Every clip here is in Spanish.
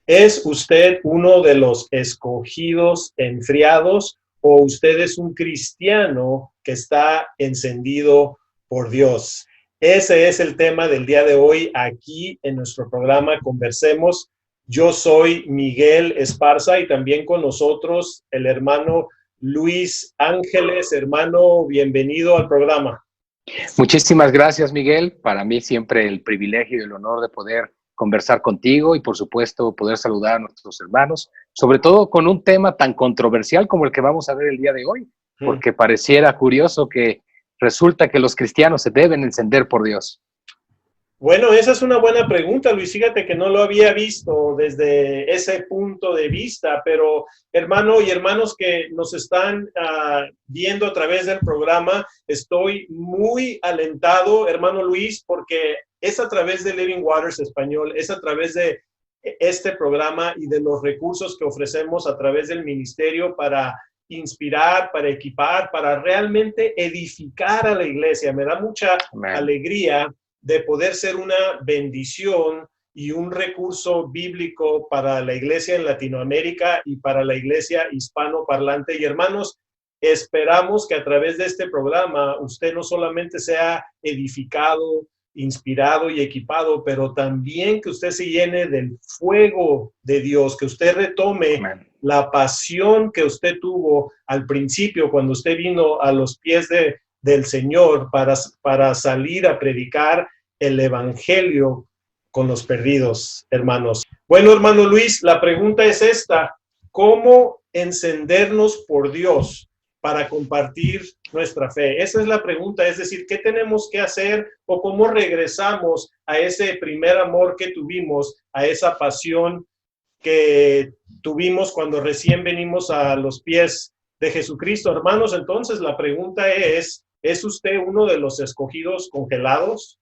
¿Es usted uno de los escogidos enfriados o usted es un cristiano que está encendido por Dios? Ese es el tema del día de hoy aquí en nuestro programa Conversemos. Yo soy Miguel Esparza y también con nosotros el hermano Luis Ángeles. Hermano, bienvenido al programa. Muchísimas gracias, Miguel. Para mí siempre el privilegio y el honor de poder conversar contigo y, por supuesto, poder saludar a nuestros hermanos, sobre todo con un tema tan controversial como el que vamos a ver el día de hoy, porque pareciera curioso que resulta que los cristianos se deben encender por Dios. Bueno, esa es una buena pregunta, Luis. Fíjate que no lo había visto desde ese punto de vista, pero hermano y hermanos que nos están viendo a través del programa, estoy muy alentado, hermano Luis, porque es a través de Living Waters Español, es a través de este programa y de los recursos que ofrecemos a través del ministerio para inspirar, para equipar, para realmente edificar a la iglesia. Me da mucha alegría de poder ser una bendición y un recurso bíblico para la iglesia en Latinoamérica y para la iglesia hispanoparlante. Y hermanos, esperamos que a través de este programa usted no solamente sea edificado, inspirado y equipado, pero también que usted se llene del fuego de Dios, que usted retome la pasión que usted tuvo al principio cuando usted vino a los pies del Señor para salir a predicar el evangelio con los perdidos, hermanos. Bueno, hermano Luis, la pregunta es esta: ¿cómo encendernos por Dios para compartir nuestra fe? Esa es la pregunta, es decir, ¿qué tenemos que hacer o cómo regresamos a ese primer amor que tuvimos, a esa pasión que tuvimos cuando recién venimos a los pies de Jesucristo? Hermanos, entonces la pregunta ¿es usted uno de los escogidos congelados?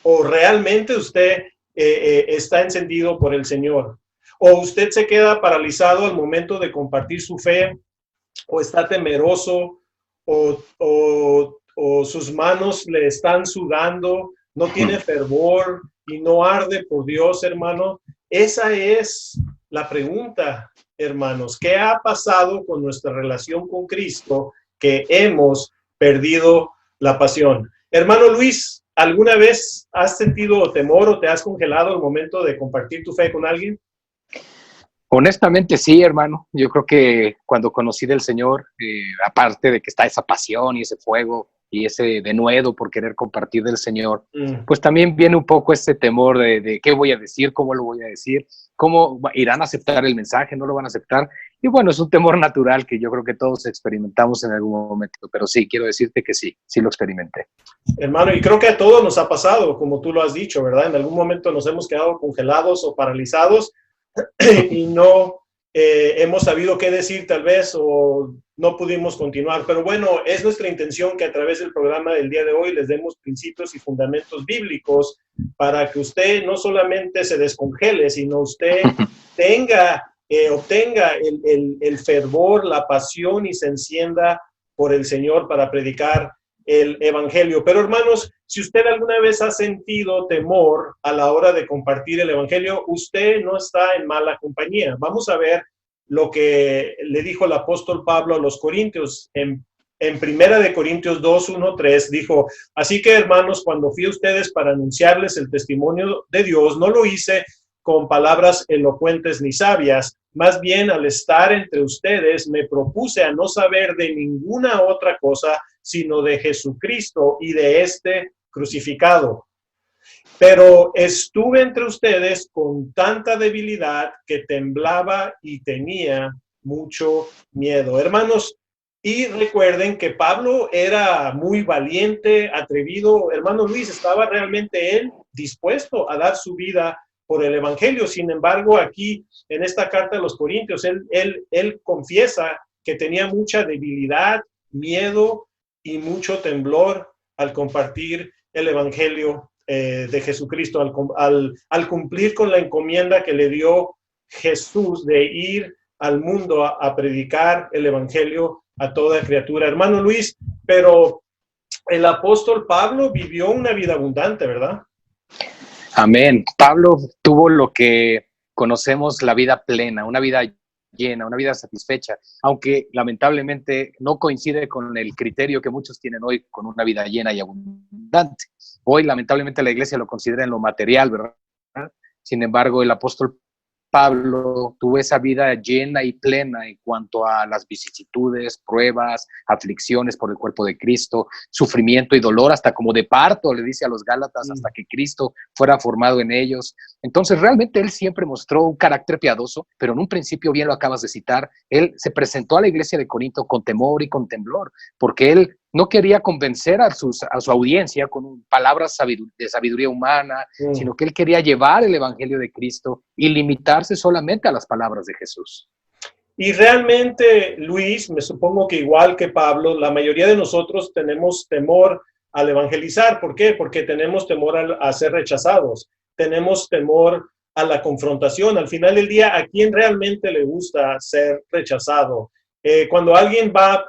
¿O realmente usted está encendido por el Señor? ¿O usted se queda paralizado al momento de compartir su fe? ¿O está temeroso? ¿O sus manos le están sudando? ¿No tiene fervor y no arde por Dios, hermano? Esa es la pregunta, hermanos. ¿Qué ha pasado con nuestra relación con Cristo que hemos perdido la pasión? Hermano Luis, ¿alguna vez has sentido temor o te has congelado al momento de compartir tu fe con alguien? Honestamente sí, hermano. Yo creo que cuando conocí del Señor, aparte de que está esa pasión y ese fuego y ese denuedo por querer compartir del Señor, pues también viene un poco ese temor de qué voy a decir, cómo lo voy a decir, cómo irán a aceptar el mensaje, no lo van a aceptar. Y bueno, es un temor natural que yo creo que todos experimentamos en algún momento, pero sí, quiero decirte que sí lo experimenté. Hermano, y creo que a todos nos ha pasado, como tú lo has dicho, ¿verdad? En algún momento nos hemos quedado congelados o paralizados y no hemos sabido qué decir tal vez o no pudimos continuar. Pero bueno, es nuestra intención que a través del programa del día de hoy les demos principios y fundamentos bíblicos para que usted no solamente se descongele, sino usted obtenga el fervor, la pasión y se encienda por el Señor para predicar el evangelio. Pero hermanos, si usted alguna vez ha sentido temor a la hora de compartir el evangelio, usted no está en mala compañía. Vamos a ver lo que le dijo el apóstol Pablo a los Corintios en Primera de Corintios 2, 1, 3, dijo: así que hermanos, cuando fui a ustedes para anunciarles el testimonio de Dios, no lo hice con palabras elocuentes ni sabias, más bien al estar entre ustedes me propuse a no saber de ninguna otra cosa sino de Jesucristo y de este crucificado. Pero estuve entre ustedes con tanta debilidad que temblaba y tenía mucho miedo. Hermanos, y recuerden que Pablo era muy valiente, atrevido. Hermano Luis, estaba realmente él dispuesto a dar su vida por el evangelio. Sin embargo, aquí en esta carta de los Corintios, él confiesa que tenía mucha debilidad, miedo y mucho temblor al compartir el evangelio de Jesucristo, al cumplir con la encomienda que le dio Jesús de ir al mundo a predicar el evangelio a toda criatura. Hermano Luis, pero el apóstol Pablo vivió una vida abundante, ¿verdad? Amén. Pablo tuvo lo que conocemos la vida plena, una vida llena, una vida satisfecha, aunque lamentablemente no coincide con el criterio que muchos tienen hoy con una vida llena y abundante. Hoy lamentablemente la iglesia lo considera en lo material, ¿verdad? Sin embargo, el apóstol Pablo tuvo esa vida llena y plena en cuanto a las vicisitudes, pruebas, aflicciones por el cuerpo de Cristo, sufrimiento y dolor, hasta como de parto, le dice a los Gálatas, hasta que Cristo fuera formado en ellos. Entonces, realmente él siempre mostró un carácter piadoso, pero en un principio, bien lo acabas de citar, él se presentó a la iglesia de Corinto con temor y con temblor, porque él no quería convencer a su audiencia con palabras de sabiduría humana, sino que él quería llevar el evangelio de Cristo y limitarse solamente a las palabras de Jesús. Y realmente, Luis, me supongo que igual que Pablo, la mayoría de nosotros tenemos temor al evangelizar. ¿Por qué? Porque tenemos temor a ser rechazados, tenemos temor a la confrontación. Al final del día, ¿a quién realmente le gusta ser rechazado? Cuando alguien va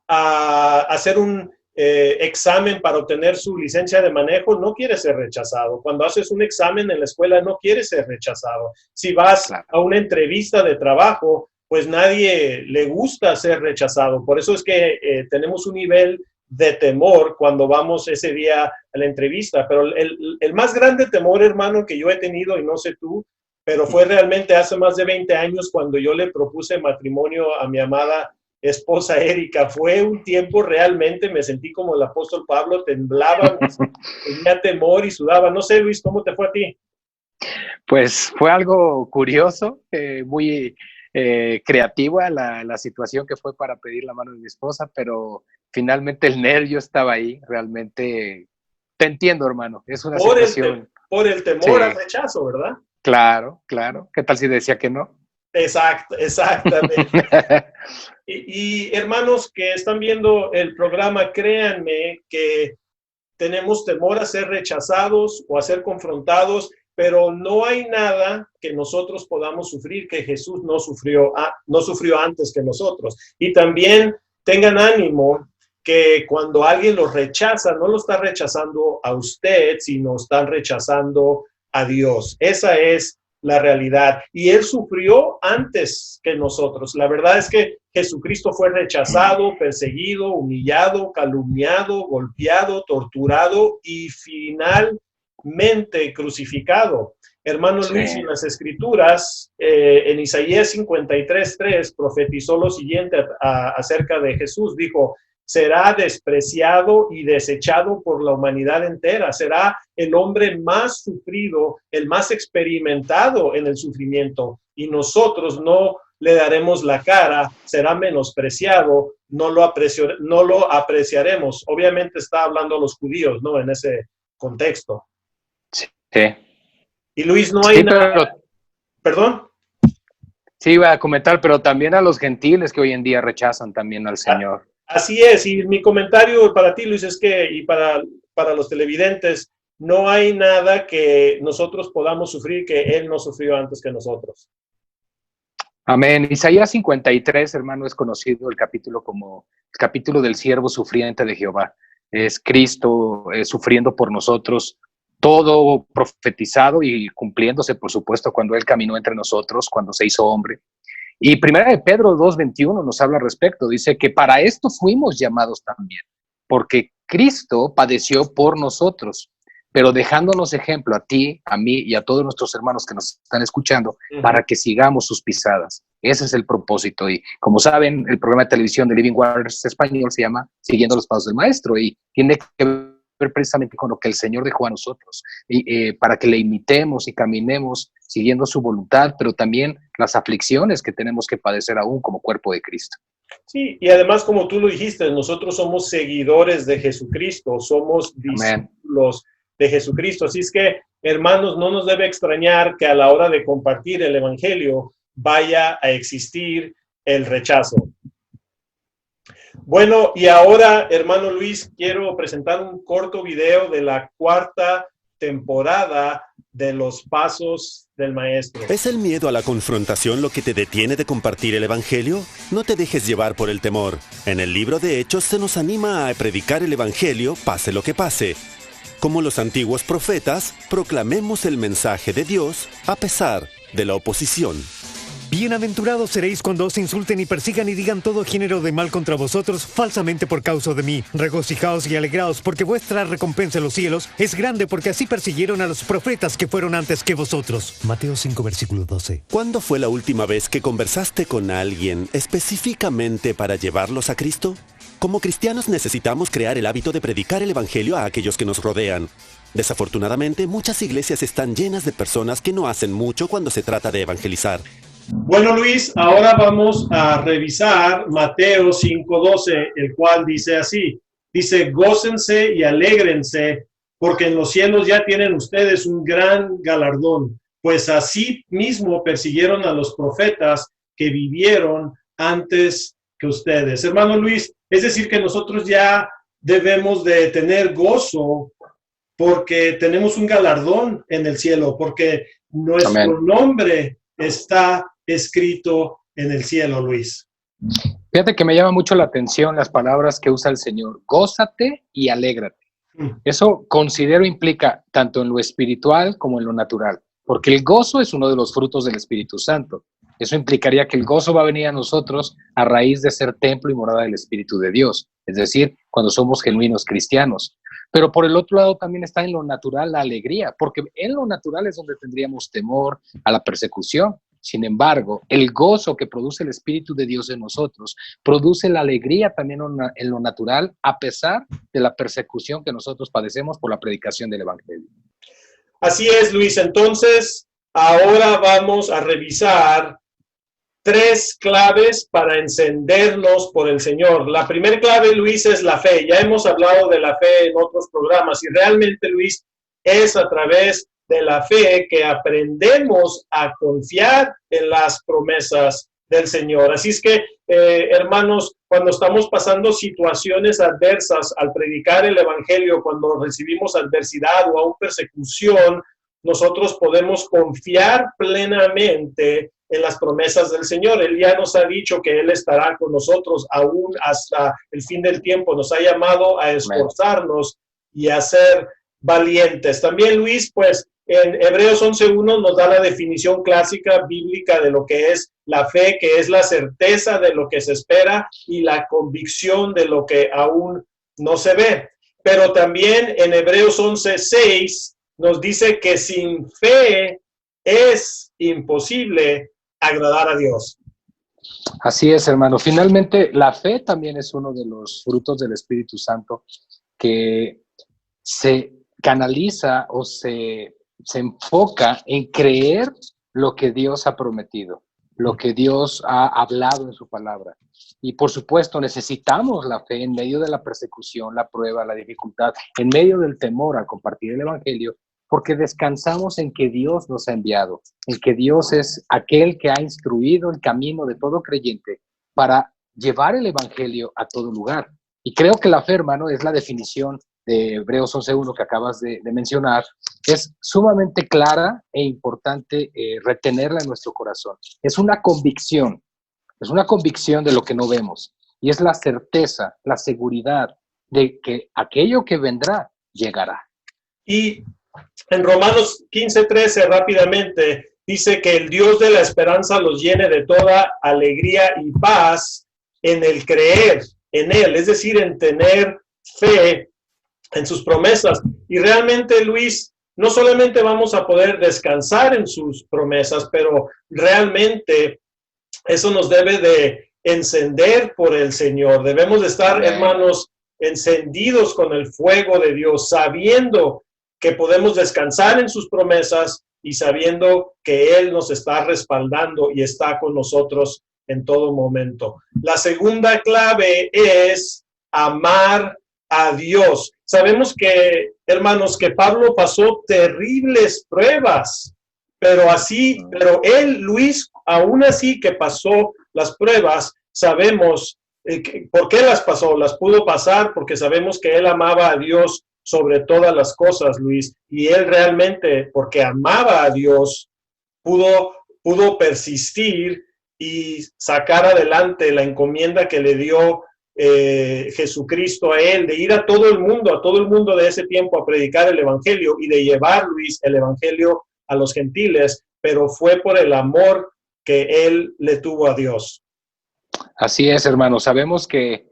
a hacer un examen para obtener su licencia de manejo, no quiere ser rechazado. Cuando haces un examen en la escuela, no quieres ser rechazado. Si vas a una entrevista de trabajo, pues nadie le gusta ser rechazado. Por eso es que tenemos un nivel de temor cuando vamos ese día a la entrevista. Pero el más grande temor, hermano, que yo he tenido, y no sé tú, pero fue realmente hace más de 20 años cuando yo le propuse matrimonio a mi amada esposa Erika. Fue un tiempo realmente, me sentí como el apóstol Pablo, temblaba, tenía temor y sudaba. No sé, Luis, ¿cómo te fue a ti? Pues fue algo curioso, muy creativa la situación que fue para pedir la mano de mi esposa, pero finalmente el nervio estaba ahí. Realmente te entiendo, hermano, es una situación... Por el temor al rechazo, ¿verdad? Claro, claro. ¿Qué tal si decía que no? Exactamente. Y hermanos que están viendo el programa, créanme que tenemos temor a ser rechazados o a ser confrontados, pero no hay nada que nosotros podamos sufrir que Jesús no sufrió antes que nosotros. Y también tengan ánimo que cuando alguien los rechaza, no lo está rechazando a usted, sino están rechazando a Dios. Esa es la realidad. Y Él sufrió antes que nosotros. La verdad es que Jesucristo fue rechazado, perseguido, humillado, calumniado, golpeado, torturado y finalmente crucificado. Hermano Luis, en las Escrituras, en Isaías 53:3, profetizó lo siguiente acerca de Jesús. Dijo: será despreciado y desechado por la humanidad entera. Será el hombre más sufrido, el más experimentado en el sufrimiento. Y nosotros no le daremos la cara, será menospreciado, no lo apreciaremos. Obviamente está hablando a los judíos, ¿no? En ese contexto. Sí. Y Luis, no hay nada... Pero... ¿Perdón? Sí, iba a comentar, pero también a los gentiles que hoy en día rechazan también al Señor. Así es, y mi comentario para ti, Luis, es que, y para los televidentes, no hay nada que nosotros podamos sufrir que Él no sufrió antes que nosotros. Amén. Isaías 53, hermano, es conocido el capítulo como el capítulo del siervo sufriente de Jehová. Es Cristo sufriendo por nosotros, todo profetizado y cumpliéndose, por supuesto, cuando Él caminó entre nosotros, cuando se hizo hombre. Y primera de Pedro 2:21 nos habla al respecto. Dice que para esto fuimos llamados también, porque Cristo padeció por nosotros, pero dejándonos ejemplo a ti, a mí y a todos nuestros hermanos que nos están escuchando, para que sigamos sus pisadas. Ese es el propósito. Y como saben, el programa de televisión de Living Waters español se llama Siguiendo los Pasos del Maestro, y tiene que ver precisamente con lo que el Señor dejó a nosotros, y para que le imitemos y caminemos siguiendo su voluntad, pero también las aflicciones que tenemos que padecer aún como cuerpo de Cristo. Sí, y además, como tú lo dijiste, nosotros somos seguidores de Jesucristo, somos discípulos de Jesucristo. Así es que, hermanos, no nos debe extrañar que a la hora de compartir el Evangelio vaya a existir el rechazo. Bueno, y ahora, hermano Luis, quiero presentar un corto video de la 4ª temporada de Los Pasos del Maestro. ¿Es el miedo a la confrontación lo que te detiene de compartir el Evangelio? No te dejes llevar por el temor. En el libro de Hechos se nos anima a predicar el Evangelio, pase lo que pase. Como los antiguos profetas, proclamemos el mensaje de Dios a pesar de la oposición. Bienaventurados seréis cuando os insulten y persigan y digan todo género de mal contra vosotros falsamente por causa de mí. Regocijaos y alegraos, porque vuestra recompensa en los cielos es grande, porque así persiguieron a los profetas que fueron antes que vosotros. Mateo 5, versículo 12. ¿Cuándo fue la última vez que conversaste con alguien específicamente para llevarlos a Cristo? Como cristianos necesitamos crear el hábito de predicar el evangelio a aquellos que nos rodean. Desafortunadamente, muchas iglesias están llenas de personas que no hacen mucho cuando se trata de evangelizar. Bueno, Luis, ahora vamos a revisar Mateo 5:12, el cual dice así. Dice, gócense y alégrense, porque en los cielos ya tienen ustedes un gran galardón, pues así mismo persiguieron a los profetas que vivieron antes que ustedes. Hermano Luis, es decir que nosotros ya debemos de tener gozo porque tenemos un galardón en el cielo, porque nuestro nombre está escrito en el cielo, Luis. Fíjate que me llama mucho la atención las palabras que usa el Señor. Gózate y alégrate. Eso considero implica tanto en lo espiritual como en lo natural, porque el gozo es uno de los frutos del Espíritu Santo. Eso implicaría que el gozo va a venir a nosotros a raíz de ser templo y morada del Espíritu de Dios, es decir, cuando somos genuinos cristianos. Pero por el otro lado también está en lo natural la alegría, porque en lo natural es donde tendríamos temor a la persecución. Sin embargo, el gozo que produce el Espíritu de Dios en nosotros produce la alegría también en lo natural, a pesar de la persecución que nosotros padecemos por la predicación del Evangelio. Así es, Luis. Entonces, ahora vamos a revisar 3 claves para encendernos por el Señor. La primera clave, Luis, es la fe. Ya hemos hablado de la fe en otros programas y realmente, Luis, es a través de la fe que aprendemos a confiar en las promesas del Señor. Así es que, hermanos, cuando estamos pasando situaciones adversas al predicar el Evangelio, cuando recibimos adversidad o aún persecución, nosotros podemos confiar plenamente en las promesas del Señor. Él ya nos ha dicho que Él estará con nosotros aún hasta el fin del tiempo. Nos ha llamado a esforzarnos y a ser valientes. También, Luis, pues en Hebreos 11:1 nos da la definición clásica bíblica de lo que es la fe, que es la certeza de lo que se espera y la convicción de lo que aún no se ve. Pero también en Hebreos 11:6 nos dice que sin fe es imposible agradar a Dios. Así es, hermano. Finalmente, la fe también es uno de los frutos del Espíritu Santo que se canaliza o se enfoca en creer lo que Dios ha prometido, lo que Dios ha hablado en su palabra. Y por supuesto necesitamos la fe en medio de la persecución, la prueba, la dificultad, en medio del temor al compartir el Evangelio, porque descansamos en que Dios nos ha enviado, en que Dios es aquel que ha instruido el camino de todo creyente para llevar el Evangelio a todo lugar. Y creo que la fe, hermano, es la definición de Hebreos 11:1 que acabas de mencionar, es sumamente clara e importante retenerla en nuestro corazón. Es una convicción de lo que no vemos, y es la certeza, la seguridad de que aquello que vendrá, llegará. Y en Romanos 15:13, rápidamente, dice que el Dios de la esperanza los llene de toda alegría y paz en el creer en Él, es decir, en tener fe en sus promesas. Y realmente, Luis, no solamente vamos a poder descansar en sus promesas, pero realmente eso nos debe de encender por el Señor. Debemos de estar, hermanos, encendidos con el fuego de Dios, sabiendo que podemos descansar en sus promesas y sabiendo que Él nos está respaldando y está con nosotros en todo momento. La segunda clave es amar a Dios. Sabemos que, hermanos, que Pablo pasó terribles pruebas, pero él, Luis, aún así que pasó las pruebas, sabemos por qué las pasó. Las pudo pasar porque sabemos que él amaba a Dios sobre todas las cosas, Luis, y él realmente, porque amaba a Dios, pudo persistir y sacar adelante la encomienda que le dio Jesucristo a él, de ir a todo el mundo de ese tiempo a predicar el evangelio y de llevar, Luis, el evangelio a los gentiles, pero fue por el amor que él le tuvo a Dios. Así es, hermano. Sabemos que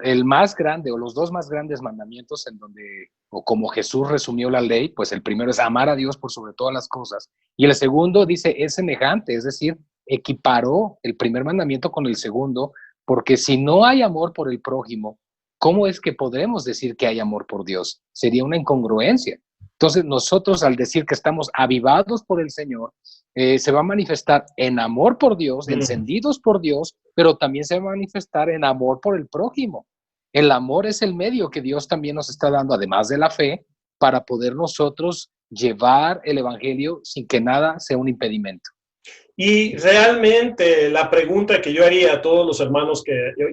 el más grande o los dos más grandes mandamientos en donde, o como Jesús resumió la ley, pues el primero es amar a Dios por sobre todas las cosas. Y el segundo dice es semejante, es decir, equiparó el primer mandamiento con el segundo, porque si no hay amor por el prójimo, ¿cómo es que podremos decir que hay amor por Dios? Sería una incongruencia. Entonces nosotros al decir que estamos avivados por el Señor, se va a manifestar en amor por Dios, encendidos por Dios, pero también se va a manifestar en amor por el prójimo. El amor es el medio que Dios también nos está dando, además de la fe, para poder nosotros llevar el evangelio sin que nada sea un impedimento. Y realmente la pregunta que yo haría a todos los hermanos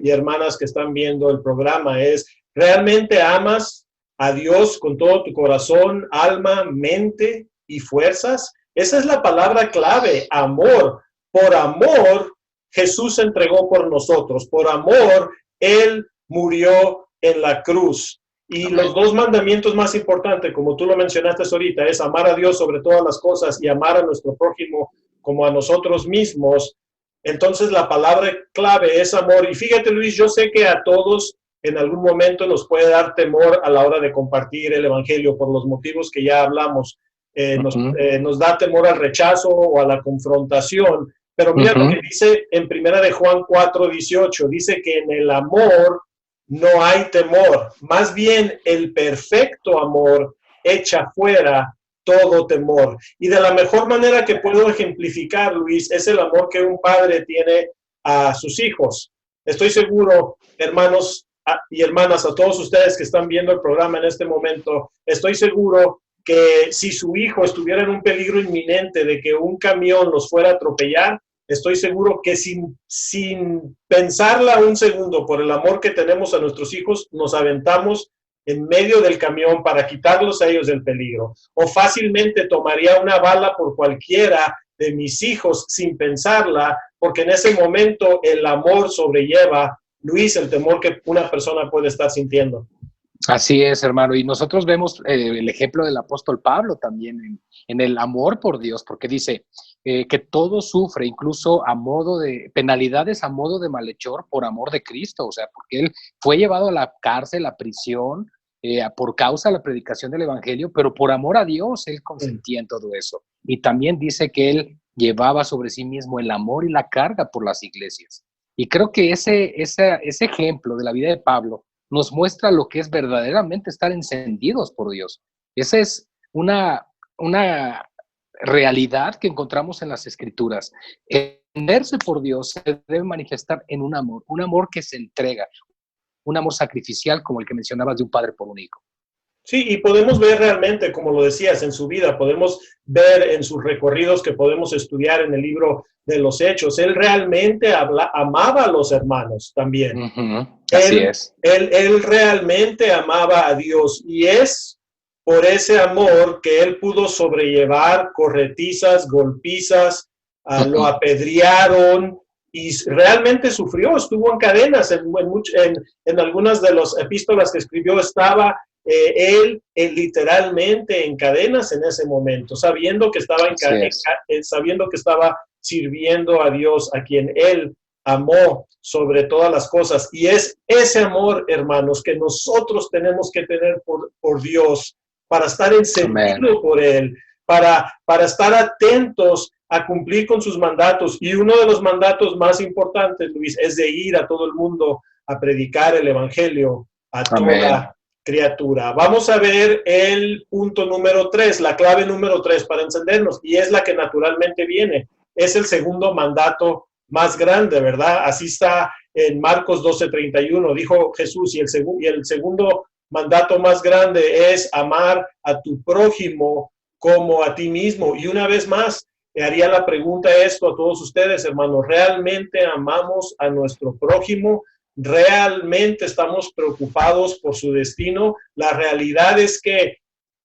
y hermanas que están viendo el programa es, ¿realmente amas a Dios con todo tu corazón, alma, mente y fuerzas? Esa es la palabra clave, amor. Por amor, Jesús se entregó por nosotros. Por amor, Él murió en la cruz. Y los dos mandamientos más importantes, como tú lo mencionaste ahorita, es amar a Dios sobre todas las cosas y amar a nuestro prójimo como a nosotros mismos. Entonces la palabra clave es amor. Y fíjate, Luis, yo sé que a todos en algún momento nos puede dar temor a la hora de compartir el evangelio por los motivos que ya hablamos. Nos da temor al rechazo o a la confrontación. Pero mira lo que dice en primera de Juan 4:18. Dice que en el amor no hay temor. Más bien el perfecto amor echa fuera todo temor. Y de la mejor manera que puedo ejemplificar, Luis, es el amor que un padre tiene a sus hijos. Estoy seguro, hermanos y hermanas, a todos ustedes que están viendo el programa en este momento, estoy seguro que si su hijo estuviera en un peligro inminente de que un camión los fuera a atropellar, estoy seguro que sin pensarla un segundo, por el amor que tenemos a nuestros hijos, nos aventamos en medio del camión para quitarlos a ellos del peligro. O fácilmente tomaría una bala por cualquiera de mis hijos sin pensarla, porque en ese momento el amor sobrelleva, Luis, el temor que una persona puede estar sintiendo. Así es, hermano. Y nosotros vemos el ejemplo del apóstol Pablo también en el amor por Dios, porque dice que todo sufre, incluso a modo de penalidades, a modo de malhechor, por amor de Cristo. O sea, porque él fue llevado a la cárcel, a prisión, por causa de la predicación del evangelio, pero por amor a Dios él consentía en todo eso. Y también dice que él llevaba sobre sí mismo el amor y la carga por las iglesias. Y creo que ese ejemplo de la vida de Pablo nos muestra lo que es verdaderamente estar encendidos por Dios. Esa es una realidad que encontramos en las Escrituras. Encenderse por Dios se debe manifestar en un amor que se entrega, un amor sacrificial como el que mencionabas de un padre por un hijo. Sí, y podemos ver realmente, como lo decías, en su vida, podemos ver en sus recorridos que podemos estudiar en el libro de los Hechos. Él realmente amaba a los hermanos también. Así es. Él realmente amaba a Dios y es por ese amor que él pudo sobrellevar corretizas, golpizas, lo apedrearon y realmente sufrió, estuvo en cadenas, en algunas de las epístolas que escribió estaba él literalmente en cadenas en ese momento, sabiendo que estaba sabiendo que estaba sirviendo a Dios, a quien él amó sobre todas las cosas. Y es ese amor, hermanos, que nosotros tenemos que tener por Dios, para estar encendido por él, para estar atentos a cumplir con sus mandatos. Y uno de los mandatos más importantes, Luis, es de ir a todo el mundo a predicar el evangelio a toda criatura. Vamos a ver el punto número 3, la clave número 3 para encendernos, y es la que naturalmente viene. Es el segundo mandato más grande, ¿verdad? Así está en Marcos 12:31, dijo Jesús, y el segundo mandato más grande es amar a tu prójimo como a ti mismo. Y una vez más, le haría la pregunta esto a todos ustedes, hermanos, ¿realmente amamos a nuestro prójimo? ¿Realmente estamos preocupados por su destino? La realidad es que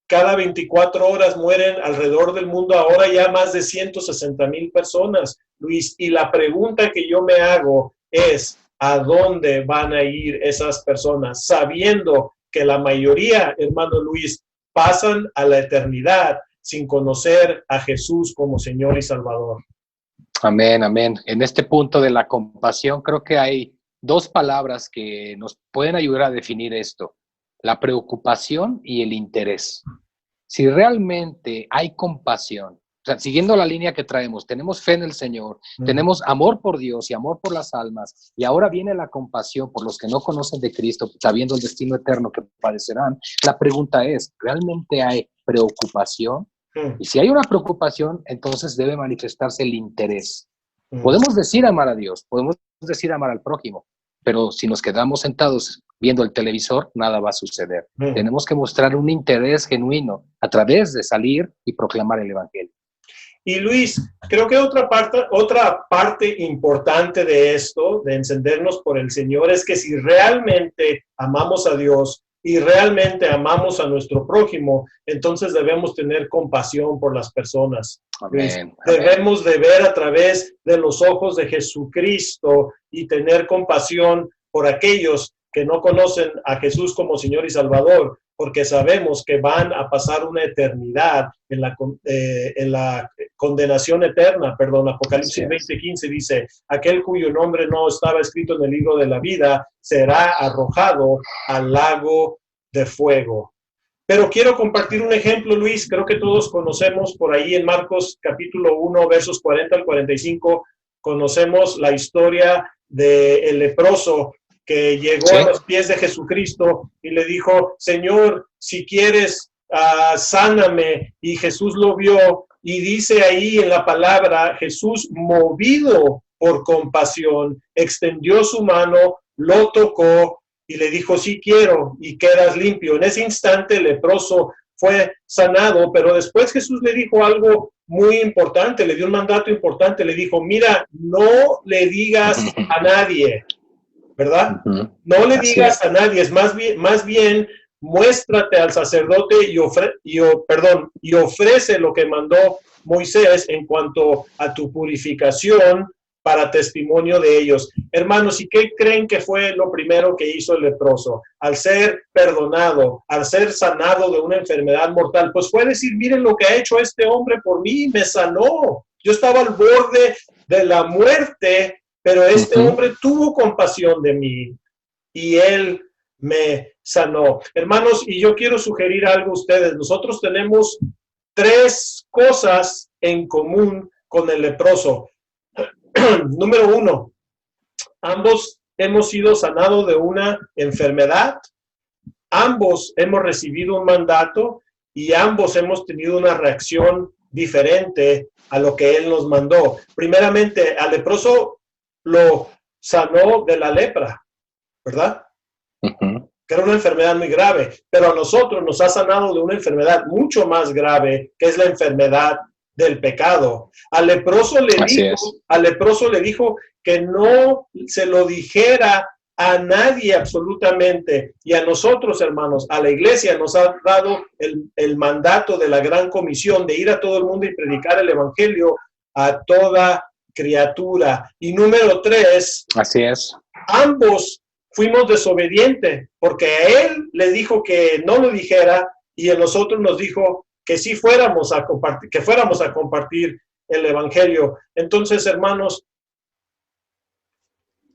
cada 24 horas mueren alrededor del mundo ahora ya más de 160,000 personas, Luis. Y la pregunta que yo me hago es, a dónde van a ir esas personas, sabiendo que la mayoría, hermano Luis, pasan a la eternidad sin conocer a Jesús como Señor y Salvador. Amén, amén. En este punto de la compasión, creo que hay dos palabras que nos pueden ayudar a definir esto: la preocupación y el interés. Si realmente hay compasión, o sea, siguiendo la línea que traemos, tenemos fe en el Señor, tenemos amor por Dios y amor por las almas, y ahora viene la compasión por los que no conocen de Cristo, sabiendo el destino eterno que padecerán. La pregunta es, ¿realmente hay preocupación? Y si hay una preocupación, entonces debe manifestarse el interés. Podemos decir amar a Dios, podemos decir amar al prójimo, pero si nos quedamos sentados viendo el televisor, nada va a suceder. Tenemos que mostrar un interés genuino a través de salir y proclamar el Evangelio. Y Luis, creo que otra parte importante de esto, de encendernos por el Señor, es que si realmente amamos a Dios y realmente amamos a nuestro prójimo, entonces debemos tener compasión por las personas. Amén. Debemos de ver a través de los ojos de Jesucristo y tener compasión por aquellos que no conocen a Jesús como Señor y Salvador, porque sabemos que van a pasar una eternidad en la condenación eterna. Apocalipsis 20:15 dice, aquel cuyo nombre no estaba escrito en el libro de la vida será arrojado al lago de fuego. Pero quiero compartir un ejemplo, Luis, creo que todos conocemos por ahí en Marcos capítulo 1, versos 40 al 45, conocemos la historia del leproso que llegó a los pies de Jesucristo y le dijo, Señor, si quieres, sáname. Y Jesús lo vio y dice ahí en la palabra, Jesús, movido por compasión, extendió su mano, lo tocó y le dijo, sí quiero, y quedas limpio. En ese instante el leproso fue sanado, pero después Jesús le dijo algo muy importante, le dio un mandato importante, le dijo, mira, no le digas a nadie, ¿verdad? No le digas a nadie, es más bien muéstrate al sacerdote y ofrece lo que mandó Moisés en cuanto a tu purificación para testimonio de ellos. Hermanos, ¿y qué creen que fue lo primero que hizo el leproso? Al ser perdonado, al ser sanado de una enfermedad mortal, pues fue decir, miren lo que ha hecho este hombre por mí, me sanó. Yo estaba al borde de la muerte, pero este hombre tuvo compasión de mí y él me sanó. Hermanos, y yo quiero sugerir algo a ustedes. Nosotros tenemos 3 cosas en común con el leproso. Número 1, ambos hemos sido sanados de una enfermedad, ambos hemos recibido un mandato y ambos hemos tenido una reacción diferente a lo que él nos mandó. Primeramente, al leproso lo sanó de la lepra, ¿verdad? Que era una enfermedad muy grave, pero a nosotros nos ha sanado de una enfermedad mucho más grave, que es la enfermedad del pecado. Al leproso le dijo que no se lo dijera a nadie absolutamente. Y a nosotros, hermanos, a la iglesia nos ha dado el mandato de la gran comisión de ir a todo el mundo y predicar el evangelio a toda criatura. Y número 3, así es. Ambos fuimos desobedientes porque a él le dijo que no lo dijera y a nosotros nos dijo que sí fuéramos a compartir el evangelio. Entonces, hermanos,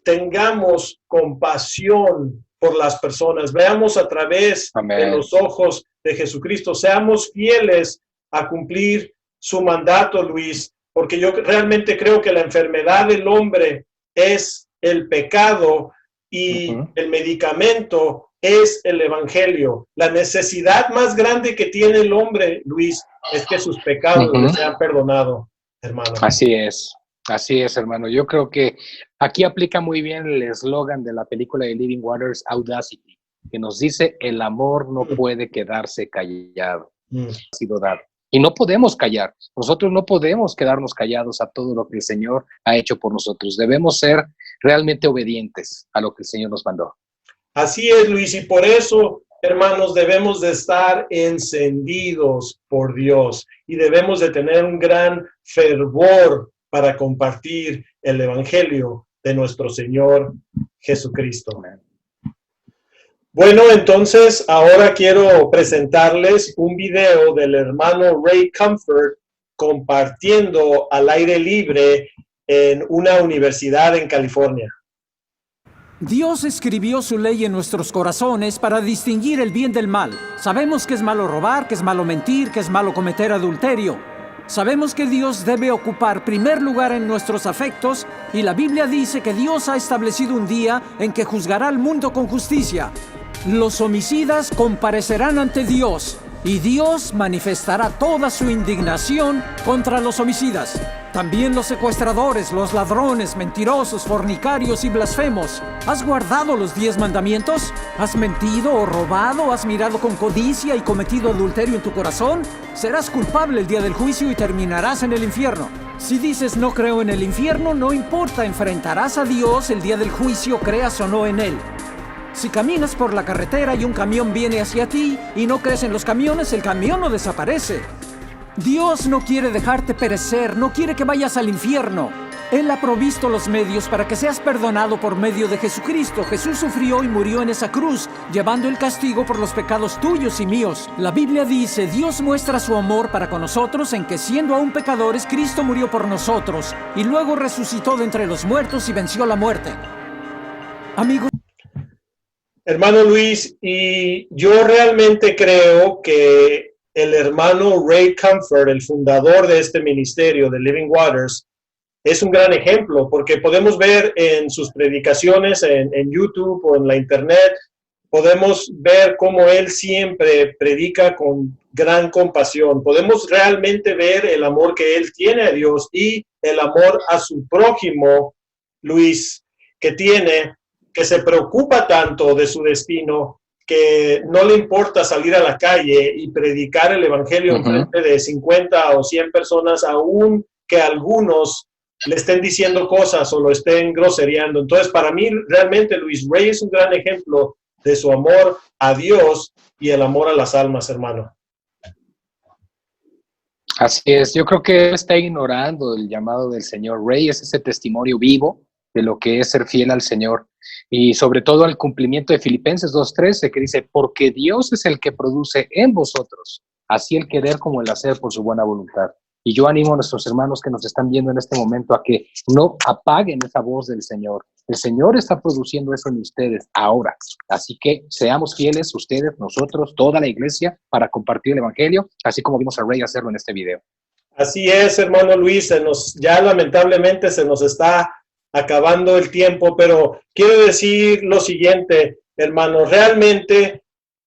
tengamos compasión por las personas, veamos a través de los ojos de Jesucristo, seamos fieles a cumplir su mandato, Luis, porque yo realmente creo que la enfermedad del hombre es el pecado y el medicamento es el evangelio. La necesidad más grande que tiene el hombre, Luis, es que sus pecados le sean perdonados, hermano. Así es, hermano. Yo creo que aquí aplica muy bien el eslogan de la película de Living Waters, Audacity, que nos dice, el amor no puede quedarse callado. Ha sido dado. Y no podemos callar. Nosotros no podemos quedarnos callados a todo lo que el Señor ha hecho por nosotros. Debemos ser realmente obedientes a lo que el Señor nos mandó. Así es, Luis, y por eso, hermanos, debemos de estar encendidos por Dios y debemos de tener un gran fervor para compartir el evangelio de nuestro Señor Jesucristo. Bueno, entonces ahora quiero presentarles un video del hermano Ray Comfort compartiendo al aire libre en una universidad en California. Dios escribió su ley en nuestros corazones para distinguir el bien del mal. Sabemos que es malo robar, que es malo mentir, que es malo cometer adulterio. Sabemos que Dios debe ocupar primer lugar en nuestros afectos y la Biblia dice que Dios ha establecido un día en que juzgará al mundo con justicia. Los homicidas comparecerán ante Dios y Dios manifestará toda su indignación contra los homicidas. También los secuestradores, los ladrones, mentirosos, fornicarios y blasfemos. ¿Has guardado los 10 mandamientos? ¿Has mentido o robado? ¿Has mirado con codicia y cometido adulterio en tu corazón? Serás culpable el día del juicio y terminarás en el infierno. Si dices no creo en el infierno, no importa, enfrentarás a Dios el día del juicio, creas o no en Él. Si caminas por la carretera y un camión viene hacia ti y no crees en los camiones, el camión no desaparece. Dios no quiere dejarte perecer, no quiere que vayas al infierno. Él ha provisto los medios para que seas perdonado por medio de Jesucristo. Jesús sufrió y murió en esa cruz, llevando el castigo por los pecados tuyos y míos. La Biblia dice, Dios muestra su amor para con nosotros en que siendo aún pecadores, Cristo murió por nosotros y luego resucitó de entre los muertos y venció la muerte. Amigos, hermano Luis, y yo realmente creo que el hermano Ray Comfort, el fundador de este ministerio de Living Waters, es un gran ejemplo, porque podemos ver en sus predicaciones en YouTube o en la internet, podemos ver cómo él siempre predica con gran compasión. Podemos realmente ver el amor que él tiene a Dios y el amor a su prójimo, Luis, que tiene, que se preocupa tanto de su destino, que no le importa salir a la calle y predicar el evangelio en frente de 50 o 100 personas, aún que algunos le estén diciendo cosas o lo estén grosereando. Entonces, para mí, realmente, Luis Ray es un gran ejemplo de su amor a Dios y el amor a las almas, hermano. Así es, yo creo que él está ignorando el llamado del Señor. Ray es ese testimonio vivo de lo que es ser fiel al Señor y sobre todo al cumplimiento de Filipenses 2:13, que dice, porque Dios es el que produce en vosotros, así el querer como el hacer por su buena voluntad. Y yo animo a nuestros hermanos que nos están viendo en este momento a que no apaguen esa voz del Señor. El Señor está produciendo eso en ustedes ahora. Así que seamos fieles ustedes, nosotros, toda la iglesia, para compartir el evangelio, así como vimos a Ray hacerlo en este video. Así es, hermano Luis, ya lamentablemente se nos está acabando el tiempo, pero quiero decir lo siguiente, hermano, realmente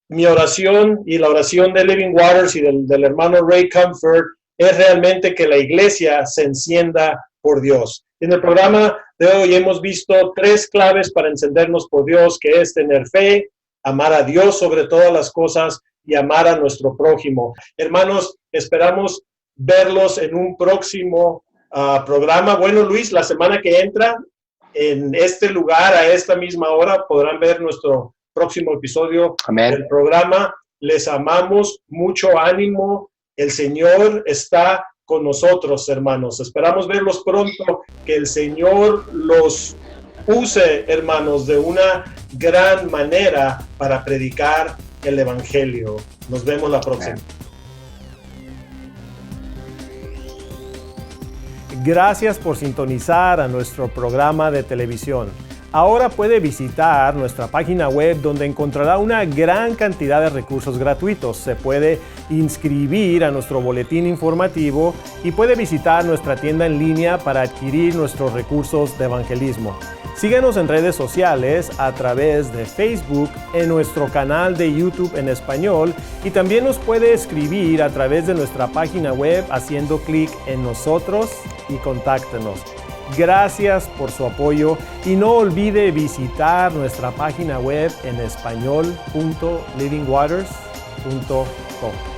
mi oración y la oración de Living Waters y del hermano Ray Comfort es realmente que la iglesia se encienda por Dios. En el programa de hoy hemos visto 3 claves para encendernos por Dios, que es tener fe, amar a Dios sobre todas las cosas y amar a nuestro prójimo. Hermanos, esperamos verlos en un próximo programa. Bueno, Luis, la semana que entra, en este lugar, a esta misma hora, podrán ver nuestro próximo episodio del programa. Les amamos, mucho ánimo. El Señor está con nosotros, hermanos. Esperamos verlos pronto, que el Señor los use, hermanos, de una gran manera para predicar el evangelio. Nos vemos la próxima. Gracias por sintonizar a nuestro programa de televisión. Ahora puede visitar nuestra página web donde encontrará una gran cantidad de recursos gratuitos. Se puede inscribir a nuestro boletín informativo y puede visitar nuestra tienda en línea para adquirir nuestros recursos de evangelismo. Síguenos en redes sociales a través de Facebook, en nuestro canal de YouTube en español y también nos puede escribir a través de nuestra página web haciendo clic en nosotros y contáctenos. Gracias por su apoyo y no olvide visitar nuestra página web en español.livingwaters.com.